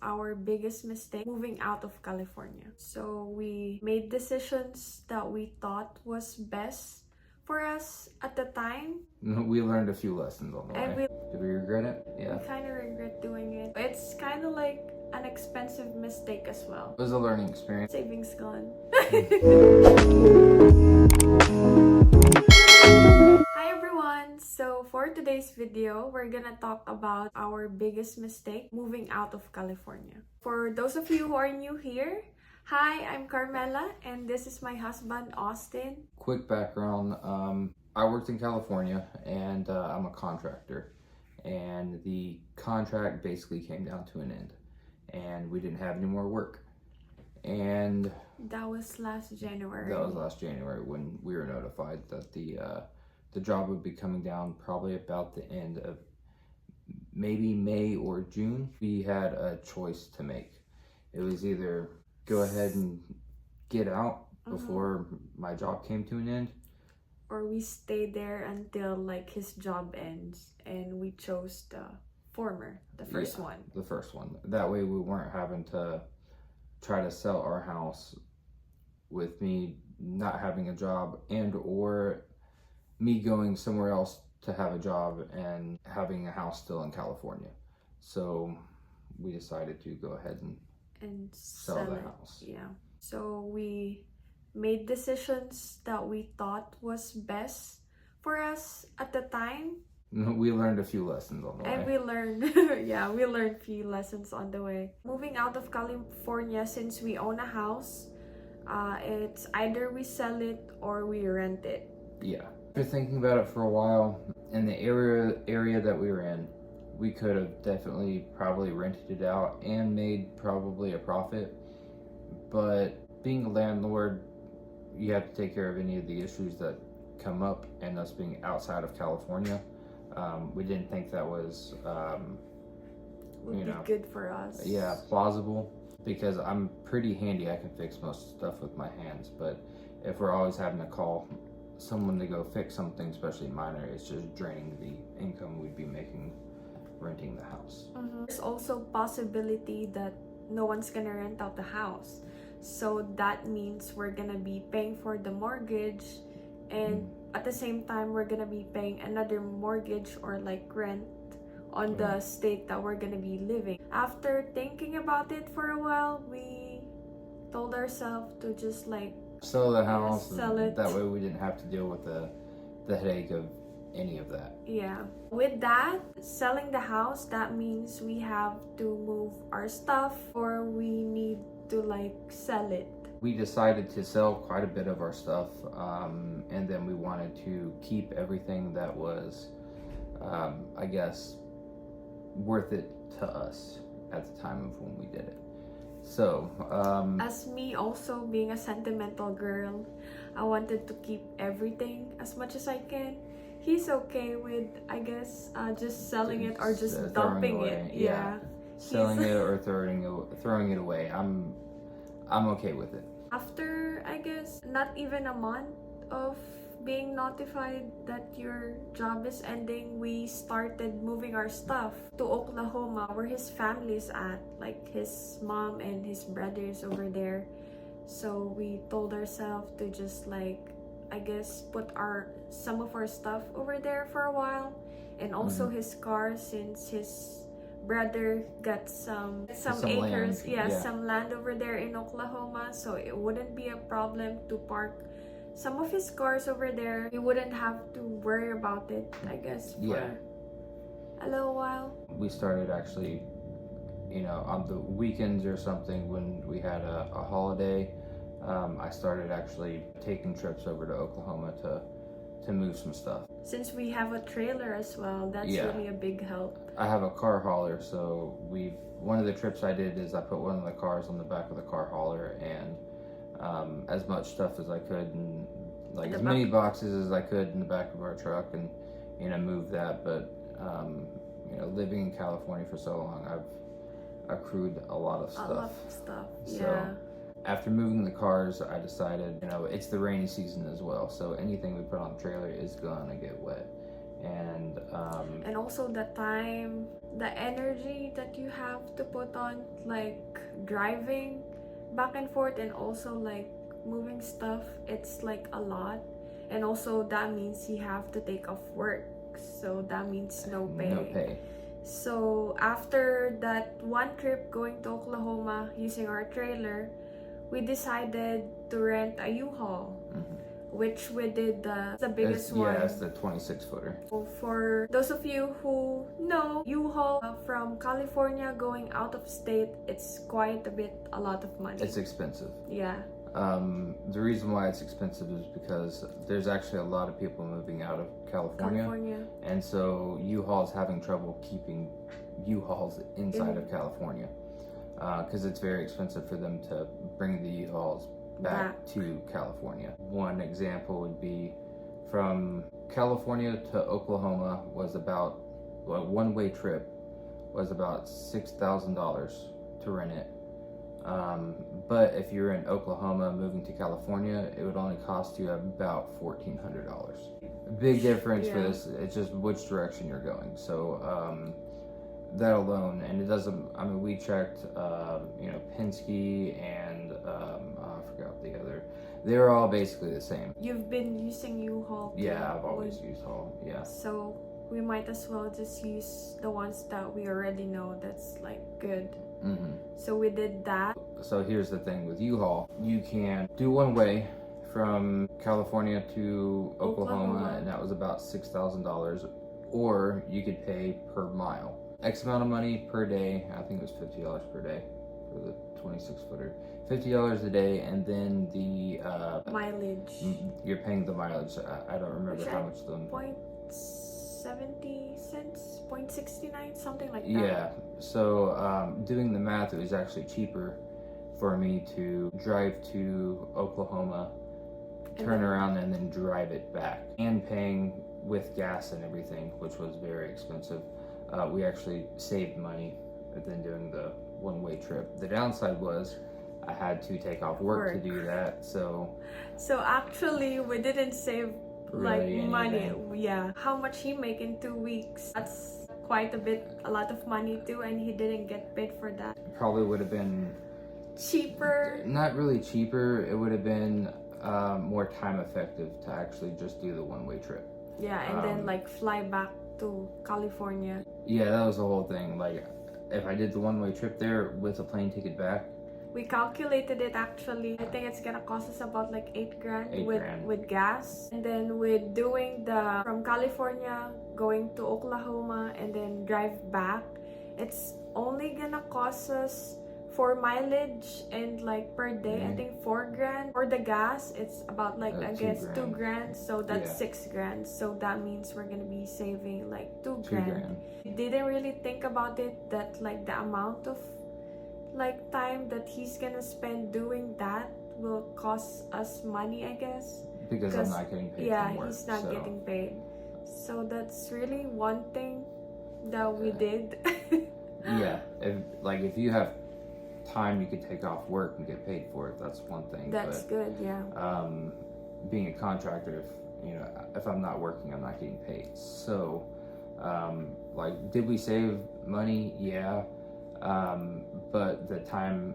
our biggest mistake moving out of California. So we made decisions that we thought was best for us at the time. We learned a few lessons on the And way. Do we regret it? Yeah. We kind of regret doing it. It's kind of like an expensive mistake as well. It was a learning experience. Savings gone. Hi everyone! So for today's video, we're gonna talk about our biggest mistake moving out of California. For those of you who are new here, hi, I'm Carmela and this is my husband, Austin. Quick background, I worked in California and I'm a contractor, and the contract basically came down to an end and we didn't have any more work. And that was last January. That was last January when we were notified that the job would be coming down probably about the end of maybe May or June. We had a choice to make. It was either go ahead and get out before my job came to an end, or we stayed there until like his job ends, and we chose the former, the first one. The first one. That way we weren't having to try to sell our house with me not having a job and or me going somewhere else to have a job and having a house still in California. So we decided to go ahead and sell the house. Yeah. So we made decisions that we thought was best for us at the time. We learned a few lessons on the way. And we learned, we learned a few lessons on the way. Moving out of California, since we own a house, it's either we sell it or we rent it. Yeah. After thinking about it for a while, in the area that we were in, we could have definitely probably rented it out and made probably a profit. But being a landlord, you have to take care of any of the issues that come up, and us being outside of California, we didn't think that was would be good for us. Yeah, plausible, because I'm pretty handy. I can fix most stuff with my hands, but if we're always having to call someone to go fix something, especially minor, it's just draining the income we'd be making renting the house. There's also possibility that no one's gonna rent out the house, so that means we're gonna be paying for the mortgage, and at the same time we're gonna be paying another mortgage or like rent on the state that we're gonna be living. After thinking about it for a while, we told ourselves to just like sell the house, sell it. That way we didn't have to deal with the headache of any of that. Yeah. With that, selling the house, that means we have to move our stuff, or we need to like sell it. We decided to sell quite a bit of our stuff, and then we wanted to keep everything that was, I guess, worth it to us at the time of when we did it. So, as me also being a sentimental girl, I wanted to keep everything as much as I can. He's okay with, I guess, just selling it or just dumping it. Yeah. Selling it or throwing it away. I'm okay with it. After, I guess, not even a month of being notified that your job is ending, we started moving our stuff to Oklahoma, where his family is at, like his mom and his brothers over there. So we told ourselves to just like, I guess, put some of our stuff over there for a while, and also his car, since his brother got some acres, land. some land over there in Oklahoma, so it wouldn't be a problem to park some of his cars over there. We wouldn't have to worry about it, I guess, for a little while. We started actually, on the weekends or something when we had a holiday, I started actually taking trips over to Oklahoma to move some stuff. Since we have a trailer as well, that's really a big help. I have a car hauler, so one of the trips I did is I put one of the cars on the back of the car hauler, and as much stuff as I could, and like as many boxes as I could in the back of our truck, and move that. But living in California for so long, I've accrued a lot of stuff. So after moving the cars, I decided, it's the rainy season as well, so anything we put on the trailer is gonna get wet. And also the time, the energy that you have to put on, like driving back and forth, and also like moving stuff, it's like a lot. And also that means you have to take off work, so that means no pay. No pay. So after that one trip going to Oklahoma using our trailer, we decided to rent a U-Haul, which we did the biggest one. Yeah, it's the 26-footer. So for those of you who know, U-Haul from California going out of state, it's quite a lot of money. It's expensive. Yeah. The reason why it's expensive is because there's actually a lot of people moving out of California. And so U-Haul's having trouble keeping U-Hauls inside of California, because it's very expensive for them to bring the U-Hauls back to California. One example would be from California to Oklahoma was about, well, one-way trip was about $6,000 to rent it. But if you're in Oklahoma moving to California, it would only cost you about $1,400. Big difference for this. It's just which direction you're going. So that alone, and it doesn't. I mean, we checked, Penske and I forgot the other. They're all basically the same. You've been using U-Haul? Yeah, I've always used Haul. Yeah. So we might as well just use the ones that we already know that's like good. So we did that. So here's the thing with U-Haul, you can do one way from California to Oklahoma, and that was about $6,000, or you could pay per mile. X amount of money per day. I think it was $50 per day for the 26-footer. $50 a day, and then the mileage. You're paying the mileage. I don't remember how much the 0.70 cents, 0.69, something like that. Yeah. So doing the math, it was actually cheaper for me to drive to Oklahoma, turn around, and then drive it back, and paying with gas and everything, which was very expensive. We actually saved money than doing the one-way trip. The downside was I had to take off work to do that. So actually we didn't save really money. Yeah. How much he make in 2 weeks? That's quite a lot of money too, and he didn't get paid for that. Probably would have been cheaper. Not really cheaper. It would have been more time effective to actually just do the one-way trip. Yeah, and then like fly back to California. Yeah, that was the whole thing. Like, if I did the one-way trip there with a plane ticket back, we calculated it actually. I think it's gonna cost us about like $8,000 with gas. And then with doing the from California going to Oklahoma and then drive back, it's only gonna cost us for mileage and like per day, I think $4,000. For the gas, it's about like I guess $2,000. So that's $6,000. So that means we're gonna be saving like $2,000. Didn't really think about it that like the amount of like time that he's gonna spend doing that will cost us money, I guess. Because I'm not getting paid. Yeah, from work, he's not getting paid. So that's really one thing that we did. Yeah, if you have time you could take off work and get paid for it, that's one thing. That's good, yeah. Being a contractor, if I'm not working, I'm not getting paid. So did we save money? Yeah. But the time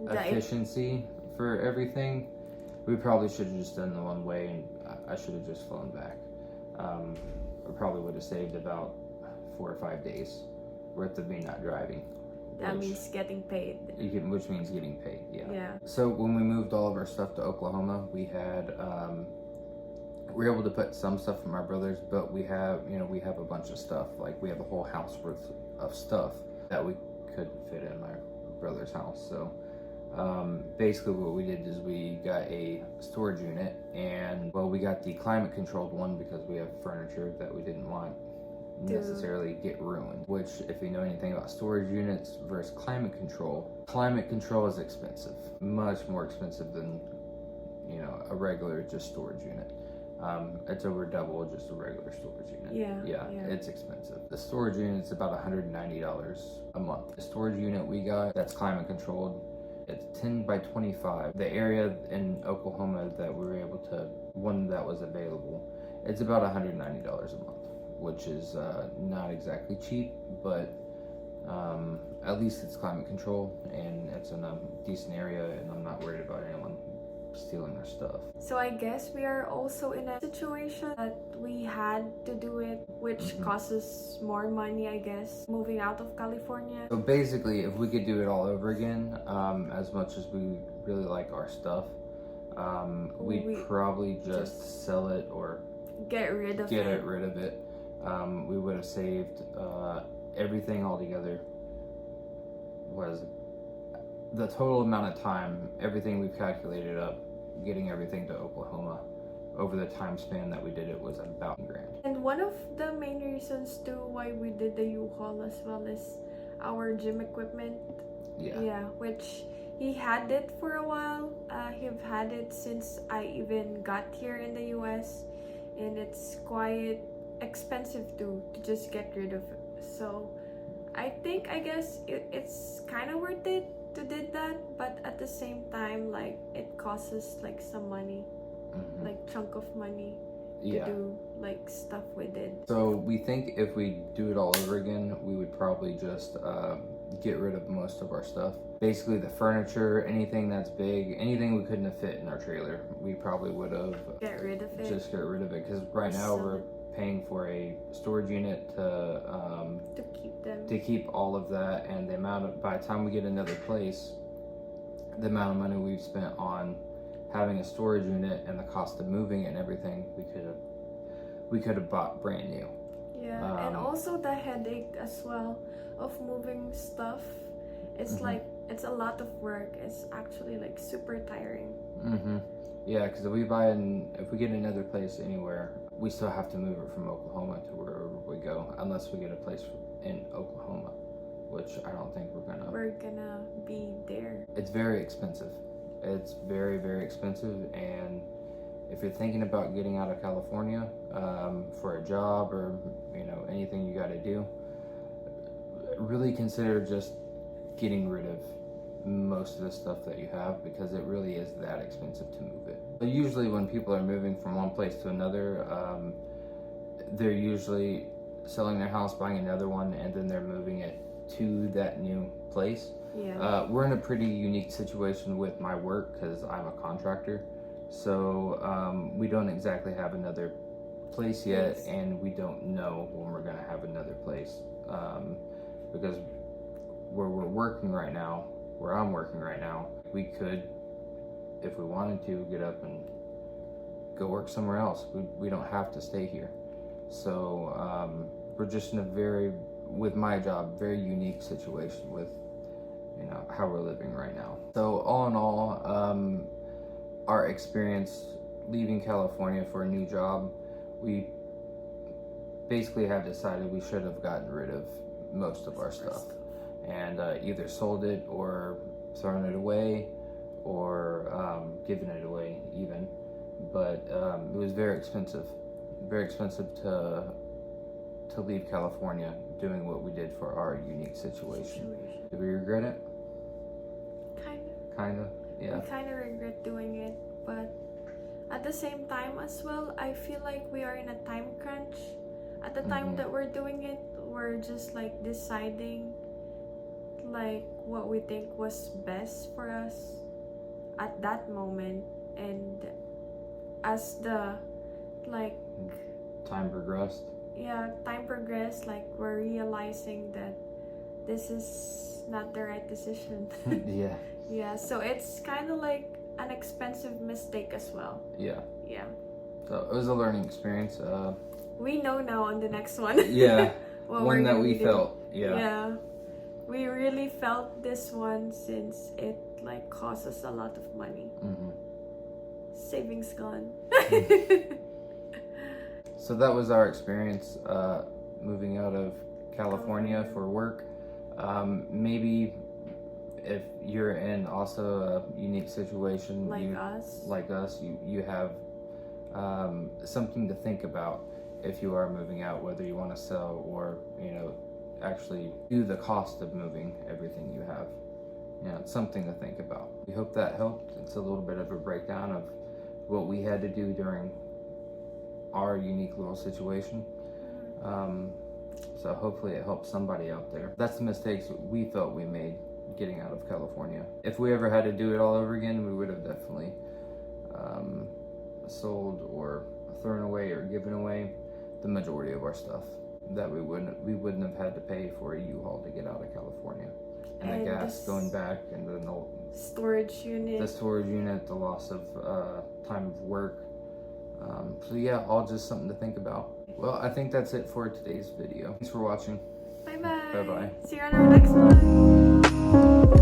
efficiency for everything, we probably should have just done the one way, and I should have just flown back. I probably would have saved about 4 or 5 days worth of me not driving. That means getting paid. Which means getting paid, yeah. So when we moved all of our stuff to Oklahoma, we were able to put some stuff from our brothers, but we have a bunch of stuff. Like, we have a whole house worth of stuff that we couldn't fit in my brother's house. So basically what we did is we got a storage unit, and we got the climate controlled one because we have furniture that we didn't want necessarily get ruined. Which, if you know anything about storage units versus climate control is expensive, much more expensive than a regular just storage unit. It's over double just a regular storage unit. Yeah, it's expensive. The storage unit's about $190 a month. The storage unit we got that's climate controlled, it's 10 by 25. The area in Oklahoma that we were able to, one that was available, it's about $190 a month. which is not exactly cheap, but at least it's climate control and it's in a decent area, and I'm not worried about anyone stealing our stuff. So I guess we are also in a situation that we had to do it, which costs us more money, I guess, moving out of California. So basically, if we could do it all over again, as much as we really like our stuff, we'd probably just sell it or get rid of it. We would have saved everything altogether. Was the total amount of time, everything we've calculated up, getting everything to Oklahoma over the time span that we did it was about $1,000. And one of the main reasons too why we did the U-Haul as well is our gym equipment. Yeah, which he had it for a while. He've had it since I even got here in the US, and it's quite expensive to just get rid of it. So I guess it's kind of worth it to did that, but at the same time, like, it costs us like some money, like chunk of money to do like stuff with it. So we think if we do it all over again, we would probably just get rid of most of our stuff. Basically the furniture, anything that's big, anything we couldn't have fit in our trailer, we probably would have get rid of it. Just get rid of it, because right now we're paying for a storage unit to keep all of that, and the amount of, by the time we get another place, the amount of money we've spent on having a storage unit and the cost of moving it and everything, we could have bought brand new. Yeah, and also the headache as well of moving stuff. It's like, it's a lot of work. It's actually like super tiring. Yeah, because if we get another place anywhere, we still have to move it from Oklahoma to wherever we go, unless we get a place in Oklahoma, which I don't think we're gonna be there. It's very expensive. It's very, very expensive, and if you're thinking about getting out of California for a job or anything you got to do, really consider just getting rid of most of the stuff that you have, because it really is that expensive to move it. But usually when people are moving from one place to another, they're usually selling their house, buying another one, and then they're moving it to that new place. We're in a pretty unique situation with my work because I'm a contractor, so we don't exactly have another place yet, and we don't know when we're going to have another place, because where we're working right now, where I'm working right now, we could, if we wanted to, get up and go work somewhere else. We don't have to stay here. So we're just in a with my job, very unique situation with how we're living right now. So all in all, our experience leaving California for a new job, we basically have decided we should have gotten rid of most of our stuff, and either sold it or thrown it away or given it away even. But it was very expensive to leave California doing what we did for our unique situation. Do we regret it? Kind of, yeah. We kind of regret doing it, but at the same time as well, I feel like we are in a time crunch. At the time that we're doing it, we're just like deciding like what we think was best for us at that moment, and as the like time progressed, like we're realizing that this is not the right decision. Yeah, so it's kind of like an expensive mistake as well. Yeah. So it was a learning experience. We know now on the next one. One that we felt. Yeah, we really felt this one since it like cost us a lot of money. Savings gone. So that was our experience moving out of California for work. Maybe if you're in also a unique situation like us, you have something to think about if you are moving out, whether you want to sell or actually do the cost of moving everything you have. It's something to think about. We hope that helped. It's a little bit of a breakdown of what we had to do during our unique little situation. So hopefully it helps somebody out there. That's the mistakes we felt we made getting out of California. If we ever had to do it all over again, we would have definitely sold or thrown away or given away the majority of our stuff that we wouldn't have had to pay for a U-Haul to get out of California. And the gas going back, and then the storage unit, the loss of time of work. So yeah, all just something to think about. Well, I think that's it for today's video. Thanks for watching. Bye bye. Bye bye. See you on our next one.